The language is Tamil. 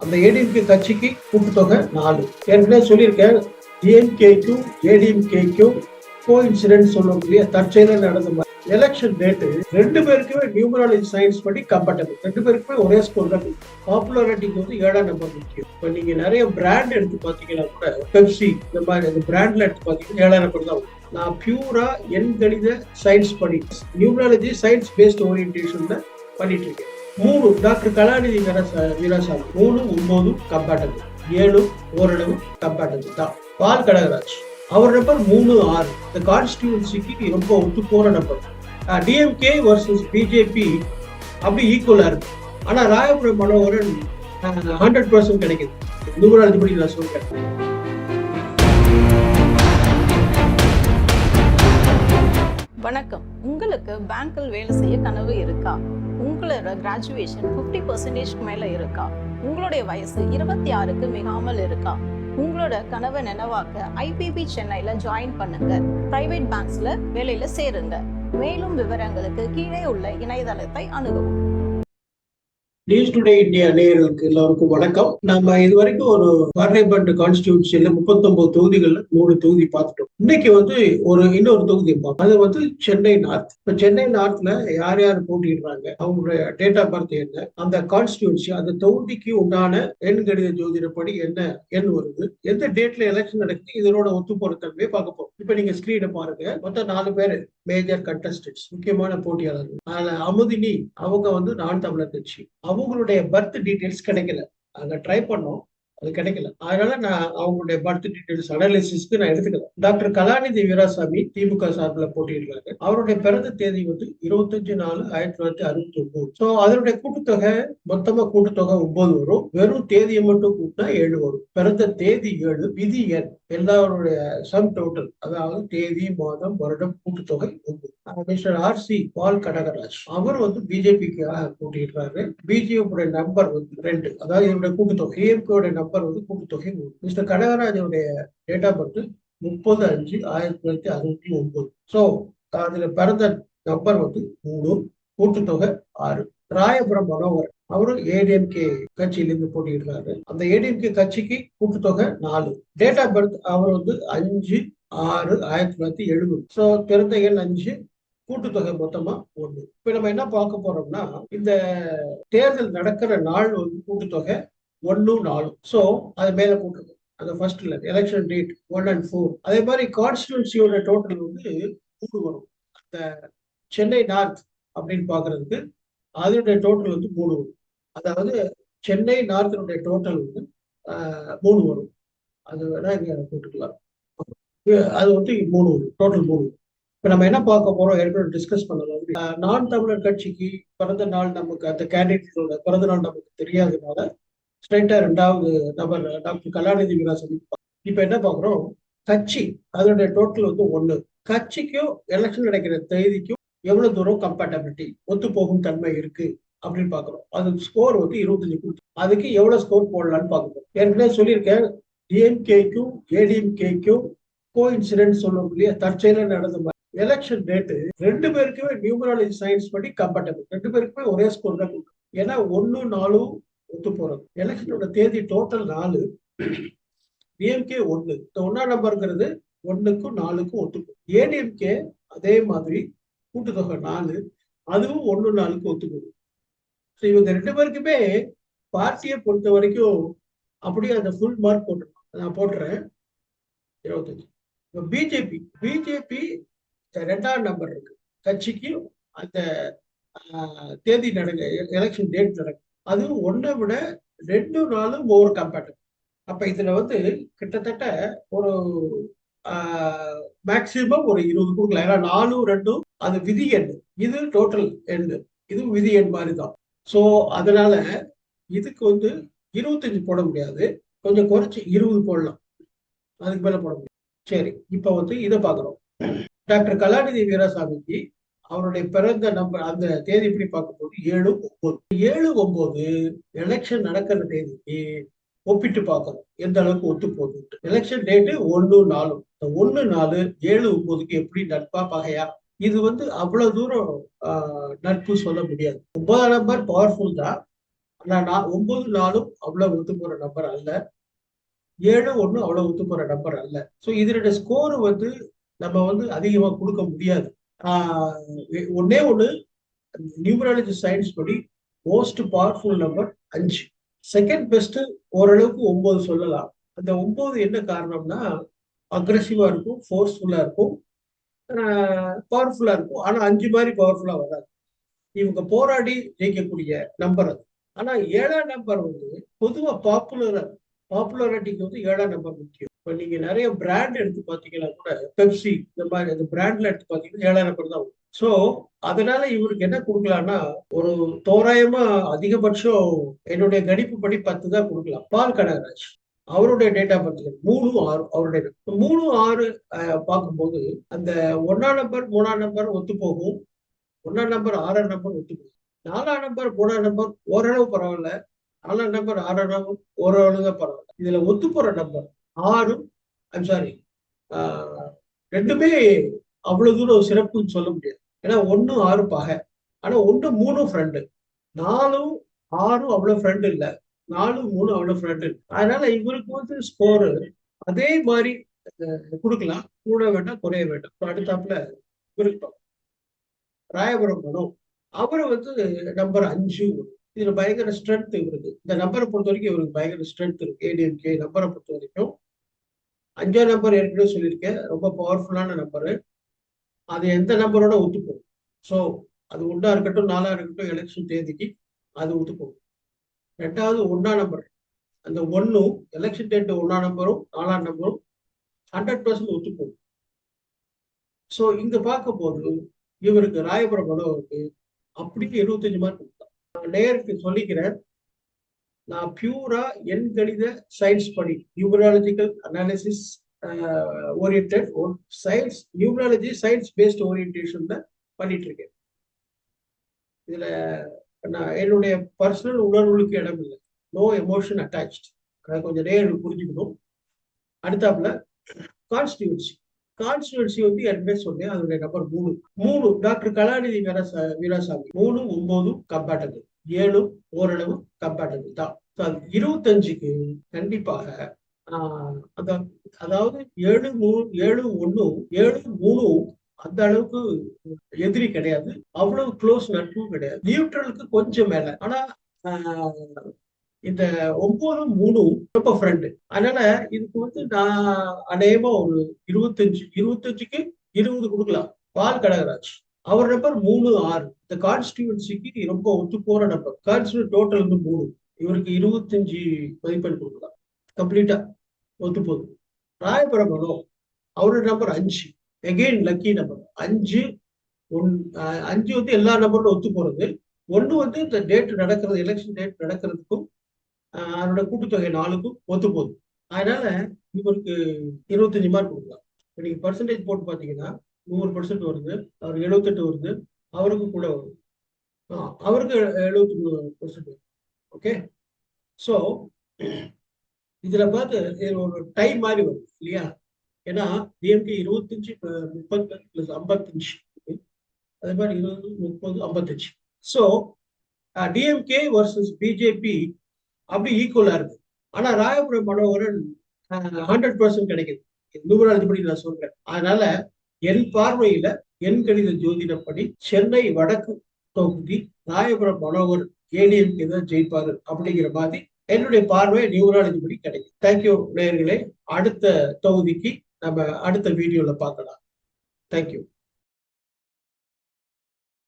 அந்த ஏடிஎம்கே கட்சிக்கு கூட்டுத்தொகை 4. ஏற்கனவே சொல்லியிருக்கேன், டிஎம்கேக்கும் ஏடிஎம்கேக்கும் கோ இன்சிடென்ட் சொல்லக்கூடிய தற்செயல நடந்த எலெக்ஷன் டேட்டு ரெண்டு பேருக்குமே நியூமராலஜி சயின்ஸ் படி கம்பேட்டபிள். ரெண்டு பேருக்குமே ஒரே ஸ்கோர் தான். பாப்புலாரிட்டிக்கு வந்து 7ஆம் நம்பர் முக்கியம். இப்போ நீங்க நிறைய பிராண்ட் எடுத்து பாத்தீங்கன்னா கூட பெப்சி இந்த மாதிரி அந்த பிராண்ட்ல எடுத்து பாத்தீங்கன்னா 7ஆம் நம்பர் தான். நான் பியூரா எண்கணித சயின்ஸ் படி நியூமராலஜி சயின்ஸ் பேஸ்ட் ஓரியன்டேஷன்ல பண்ணிட்டு இருக்கேன். 3 டாக்டர் கலாநிதி வீராசாமி 3, 9 கம்பேட்டபிள், 7 ஓரளவு கம்பேட்டபிள் தான். பால் கடகராஜ் அவர் நம்பர் 3, 6 இந்த கான்ஸ்டிடியூன்சிக்கு ரொம்ப ஒத்து போற நம்பர். டிஎம்கே வர்சஸ் பிஜேபி அப்படி ஈக்குவலா இருக்கு. ஆனா ராயபுரம் மனோகரன் 100% கிடைக்குது. நியூமராலஜி படி நான் சொல்றேன். வணக்கம். உங்களுக்கு பேங்க்கில் வேலை செய்ய கனவு இருக்கா? உங்களோட கிராஜுவேஷன் 50% மேல இருக்கா? உங்களுடைய வயசு 26க்கு மிகாமல் இருக்கா? உங்களோட கனவை நினைவாக்க ஐபிபி சென்னையில ஜாயின் பண்ணுங்க. பிரைவேட் பேங்க்ஸ்ல வேலையில சேருங்க. மேலும் விவரங்களுக்கு கீழே உள்ள இணையதளத்தை அணுகவும். நியூஸ் டுடே இந்தியா நேயர்களுக்கு எல்லாருக்கும் வணக்கம். நம்ம இதுவரைக்கும் ஒரு பார்லிமெண்ட் கான்ஸ்டிடியூன்சில 39 தொகுதிகள்ல 3 தொகுதி பார்த்துட்டோம். இன்னைக்கு வந்து இன்னொரு தொகுதி அது வந்து சென்னை நார்த். இப்ப சென்னை நார்த்ல யார் யார் போட்டிடுறாங்க, அவங்களுடைய டேட் ஆஃப் பர்த் என்ன, அந்த கான்ஸ்டிடியூன்சி அந்த தொகுதிக்கு உண்டான எண் கணித ஜோதிடப்படி என்ன எண் வருது, எந்த டேட்ல எலெக்ஷன் நடக்குது, இதனோட ஒத்து போற தன்மையை பார்க்க போறோம். இப்ப நீங்க ஸ்கிரீனை பாருங்க. மொத்தம் 4 பேர் மேஜர் கண்டஸ்டன்ட்ஸ், முக்கியமான போட்டியாளர்கள். அதுல அமுதினி அவங்க வந்து நான் தமிழர் கட்சி. அவங்களுடைய பர்த் டீடைல்ஸ் கிடைக்கல. அங்க ட்ரை பண்ணோம், அது கிடைக்கல. அதனால நான் அவங்களுடைய பர்த் டீடைல்ஸ் அனாலிசிஸ்க்கு நான் எடுத்துக்கல. டாக்டர் கலாநிதி வீராசாமி திமுக சார்பில் போட்டியிடுறாங்க. அவருடைய பிறந்த தேதி வந்து 25/4/1969. ஸோ அதனுடைய கூட்டுத்தொகை மொத்தமா கூட்டுத்தொகை 9 வரும். வெறும் தேதியை மட்டும் கூட்டினா 7 வரும். பிறந்த தேதி 7, விதி எண், எல்லாருடைய சம் டோட்டல், அதாவது தேதி, மாதம், வருடம், கூட்டுத்தொகை 9. மிஸ்டர் ஆர்.சி. பால் கடகராஜ் அவர் வந்து பிஜேபிக்கு போட்டியிடுறாரு. பிஜேபியோட நம்பர் வந்து 2, அதாவது இவருடைய கூட்டுத்தொகை. டிஎம்கேயோட நம்பர் வந்து கூட்டுத்தொகை 3. மிஸ்டர் கடகராஜோடைய டேட் ஆஃப் பர்த் 30/5/1969. ஸோ அதுல பிறந்த நம்பர் வந்து 3, கூட்டுத்தொகை 6. ராயபுரம் மனோகரன் அவரு ஏடிஎம்கே கட்சியிலிருந்து போட்டியிடுறாரு. அந்த ஏடிஎம்கே கட்சிக்கு கூட்டுத்தொகை 4. டேட் ஆஃப் பர்த் அவர் வந்து 5/6/1970. ஸோ பிறந்த எண் 5, கூட்டுத்தொகை மொத்தமா 1. இப்ப நம்ம என்ன பார்க்க போறோம்னா, இந்த தேர்தல் நடக்கிற நாள் வந்து கூட்டுத்தொகை 1, 4. ஸோ அது மேல போட்டுருக்கோம். அந்த ஃபர்ஸ்ட்ல எலெக்ஷன் டேட் 1 and 4. அதே மாதிரி கான்ஸ்டிடியூன்சியோட டோட்டல் வந்து 3 வரும். அந்த சென்னை நார்த் அப்படின்னு பாக்குறதுக்கு அதனுடைய டோட்டல் வந்து 3 வரும். அதாவது சென்னை நார்த்தினுடைய டோட்டல் வந்து 3 வரும். அது வேணா இங்க போட்டுக்கலாம். அது வந்து 3 வரும், டோட்டல் 3. இப்ப நம்ம என்ன பார்க்க போறோம், ஏற்கனவே டிஸ்கஸ் பண்ணலாம். நான் தமிழர் கட்சிக்கு பிறந்த நாள் நமக்கு அந்த கேண்டிடேட்டோட பிறந்த நாள் நமக்கு தெரியாததுனால ஸ்ட்ரைட்டா 2வது நபர் டாக்டர் கலாநிதி வீராசாமி. இப்ப என்ன பாக்குறோம், கட்சி அதனுடைய டோட்டல் வந்து 1. கட்சிக்கும் எலெக்ஷன் நடக்கிற தேதிக்கும் எவ்வளவு தூரம் கம்பேட்டபிலிட்டி, ஒத்து போகும் தன்மை இருக்கு அப்படின்னு பாக்குறோம். அது ஸ்கோர் வந்து 25 கொடுத்து அதுக்கு எவ்வளவு ஸ்கோர் போடலான்னு பாக்குறோம். ஏற்கனவே சொல்லியிருக்கேன், டிஎம்கேக்கும் ஏடிஎம்கேக்கும் கோ இன்சிடென்ட் சொல்லக்கூடிய தற்செயல நடந்த எலெக்ஷன் டேட்டு ரெண்டு பேருக்குமே நியூமராலஜி சயின்ஸ் படி கம்பேட்டபிள். ரெண்டு பேருக்குமே ஒரே ஸ்கோர் தான் கொடுக்கும். ஏன்னா 1, 4 ஒத்து போறது. எலெக்ஷனோட தேதி டோட்டல் 4, டிஎம்கே 1. இந்த 1ஆம் நம்பருங்கிறது 1க்கும் 4க்கும் ஒத்துக்கும். ஏடிஎம்கே அதே மாதிரி கூட்டுத்தொகை 4, அதுவும் 1, 4க்கு ஒத்துக்கும். ஸோ இவங்க 2 பேருக்குமே பார்ட்டியை பொறுத்த வரைக்கும் அப்படியே அந்த ஃபுல் மார்க் போட்டுருக்கோம். நான் போட்டுறேன் 25. பிஜேபி 2ஆம் நம்பர் இருக்கு. கட்சிக்கு அந்த தேதி நடக்க எலெக்ஷன் டேட் நடக்கும். அதுவும் 1 விட 2, 4 ஓவர் கம்பேட்டபிள். அப்ப இதுல வந்து கிட்டத்தட்ட ஒரு மேக்சிமம் ஒரு 20 கொடுக்கலாம். ஏன்னா 4, 2 அது விதி எண், இது டோட்டல் எண், இது விதி எண் மாதிரி தான். ஸோ அதனால இதுக்கு வந்து 25 போட முடியாது, கொஞ்சம் குறைச்சி 20 போடலாம், அதுக்கு மேல போட முடியாது. சரி, இப்ப வந்து இதை பாக்குறோம். டாக்டர் கலாநிதி வீராசாமிக்கு அவருடைய பிறந்த நம்பர் அந்த தேதி எப்படி பார்க்கும்போது 7/9 எலெக்ஷன் நடக்கிற தேதிக்கு ஒப்பிட்டு பார்க்கணும் எந்த அளவுக்கு ஒத்து போகுது. Election date 1, 4. 1, 4, 7/9க்கு எப்படி நட்பா பகையா, இது வந்து அவ்வளவு தூரம் நட்பு சொல்ல முடியாது. 9ஆம் நம்பர் பவர்ஃபுல் தான், ஆனா 9-4 அவ்வளவு ஒத்து போற நம்பர் அல்ல. 7-1 அவ்வளவு ஒத்து போற நம்பர் அல்ல. ஸோ இதனுடைய ஸ்கோர் வந்து நம்ம வந்து அதிகமா கொடுக்க முடியாது. ஒன்னே ஒண்ணு நியூமராலஜி சயின்ஸ் படி most powerful number 5. Second best ஓரளவுக்கு 9 சொல்லலாம். அந்த 9 என்ன காரணம்னா அக்ரெசிவா இருக்கும், ஃபோர்ஸ்ஃபுல்லா இருக்கும், பவர்ஃபுல்லா இருக்கும். ஆனா 5 மாதிரி பவர்ஃபுல்லா வராது. இவங்க போராடி ஜெயிக்கக்கூடிய நம்பர் அது. ஆனா 7ஆம் நம்பர் வந்து பொதுவா பாப்புலரிட்டிக்கு வந்து 7ஆம் நம்பர் முக்கியம். இப்ப நீங்க நிறைய பிராண்ட் எடுத்து பாத்தீங்கன்னா கூட பெப்சி இந்த மாதிரி அந்த பிராண்ட்ல எடுத்து பாத்தீங்கன்னா 7ஆம் நம்பர் தான். சோ அதனால இவருக்கு என்ன கொடுக்கலாம்னா ஒரு தோராயமா அதிகபட்சம் என்னுடைய கணிப்பு படி 10 தான் கொடுக்கலாம். பால் கனகராஜ் அவருடைய டேட்டா பத்தி 3-6 அவருடைய 3-6 பார்க்கும்போது அந்த 1ஆம் நம்பர் 3ஆம் நம்பர் ஒத்து போகும். 1ஆம் நம்பர் 6ஆம் நம்பர் ஒத்து போகும். 4ஆம் நம்பர் 3ஆம் நம்பர் ஓரளவு பரவாயில்ல. 4ஆம் நம்பர் 6ஆம் நம்பர் ஓரளவு தான் பரவாயில்ல. இதுல ஒத்து போற நம்பர் 6 சாரி ரெண்டுமே அவ்வளவு தூரம் சிறப்புன்னு சொல்ல முடியாது. ஏன்னா 1-6 பகை. ஆனா 1-3 ஃப்ரெண்டு. 4-6 அவ்வளவு ஃப்ரெண்ட் இல்ல. 4-3 அவ்வளவு ஃப்ரெண்ட் இல்லை. அதனால இவருக்கு வந்து ஸ்கோரு அதே மாதிரி கொடுக்கலாம். கூட வேண்டாம் குறைய வேண்டாம். அடுத்தாப்புல இவருக்கு ராயபுரம் மனோ அவரு வந்து நம்பர் 5. இதுல பயங்கர ஸ்ட்ரென்த் இவருக்கு. இந்த நம்பரை பொறுத்த வரைக்கும் இவருக்கு பயங்கர ஸ்ட்ரென்த் இருக்கு. ஏடிஎம்கே நம்பரை பொறுத்த வரைக்கும் 5ஆம் நம்பர் ஏற்கனவே சொல்லியிருக்கேன், ரொம்ப பவர்ஃபுல்லான நம்பரு. அது எந்த நம்பரோட ஒத்துப்போகும். ஸோ அது 1ஆ இருக்கட்டும் 4ஆ இருக்கட்டும் எலெக்ஷன் தேதிக்கு அது ஒத்துப்போகும். 2வது 1ஆம் நம்பர் அந்த 1 எலெக்ஷன் டேட் 1ஆம் நம்பரும் 4ஆம் நம்பரும் 100% ஒத்துப்போகும். ஸோ இங்க பார்க்கும் போது இவருக்கு ராயபுரம் மனோருக்கு அப்படியே 75 மார்க் கொடுத்தான். நேருக்கு சொல்லிக்கிறேன், நான் பியூரா எண் கணித சயின்ஸ் படி numerological analysis oriented science numerology science based ஓரியன்டேஷன்ல பண்ணிட்டு இருக்கேன். இதுல நான் என்னுடைய பர்சனல் உணர்வுகளுக்கு இடம் இல்லை. No emotion attached. அதை கொஞ்சம் நேரம் புரிஞ்சுக்கணும். அடுத்தாப்புல கான்ஸ்டியூன்சி வந்து ஏற்கனவே சொன்னேன், அதனுடைய நம்பர் 3. டாக்டர் கலாநிதி வீராசாமி 3-9 கம்பேட்டபிள், 7 ஓரளவு கம்பேட்டபிள் தான். 25க்கு கண்டிப்பாக அதாவது 7-1 7-3 அந்த அளவுக்கு எதிரி கிடையாது, அவ்வளவு க்ளோஸ் நட்பும் கிடையாது. நியூட்ரலுக்கு கொஞ்சம் மேல. ஆனா இந்த 9-3 ரொம்ப ஃப்ரெண்டு. அதனால இதுக்கு வந்து நான் அநேகமா ஒரு 25க்கு 20 கொடுக்கலாம். பால் கடகராஜ் அவர் நம்பர் 3-6. இந்த கான்ஸ்டியூன்சிக்கு ரொம்ப ஒத்து போற நம்பர். கான்ஸ்டியூன் டோட்டல் வந்து 3. இவருக்கு 25 மதிப்பெண் கொடுக்கலாம். கம்ப்ளீட்டா ஒத்து போகுது. ராயபுரம் மனோ அவரோட நம்பர் 5. Again lucky number. 5 வந்து எல்லா நம்பரும் ஒத்து போறது. 1 வந்து இந்த டேட் நடக்கிறது, எலெக்ஷன் டேட் நடக்கிறதுக்கும் அதோட கூட்டுத்தொகை 4க்கும் ஒத்து போகுது. அதனால இவருக்கு 25 மார்க் கொடுக்கலாம். நீங்க பர்சன்டேஜ் போட்டு பாத்தீங்கன்னா 100% வருது. அவருக்கு 78 வருது. அவருக்கு கூட வருது. அவருக்கு 73%. ஓகே. ஸோ இதுல பார்த்து ஒரு டைம் மாதிரி வரும் இல்லையா? ஏன்னா டிஎம்கே 25 30 + 55, அதே மாதிரி 20 30 55. ஸோ டிஎம்கே வர்சஸ் பிஜேபி அப்படி ஈக்குவலா இருக்கு. ஆனா ராயபுரம் மனோகரன் 100% கிடைக்குது. நியூமராலஜி படி நான் சொல்றேன். அதனால என் பார்வையில என் கணித ஜோதிடப்படி சென்னை வடக்கு தொகுதி ராயபுரம் மனோகர் ஏடிஎம்கே தான் ஜெயிப்பாரு அப்படிங்கிற மாதிரி என்னுடைய பார்வை நியூமராலஜி படி கிடைக்கும். தேங்க்யூ நேயர்களே. அடுத்த தொகுதிக்கு நம்ம அடுத்த வீடியோல பார்க்கலாம். தேங்க்யூ.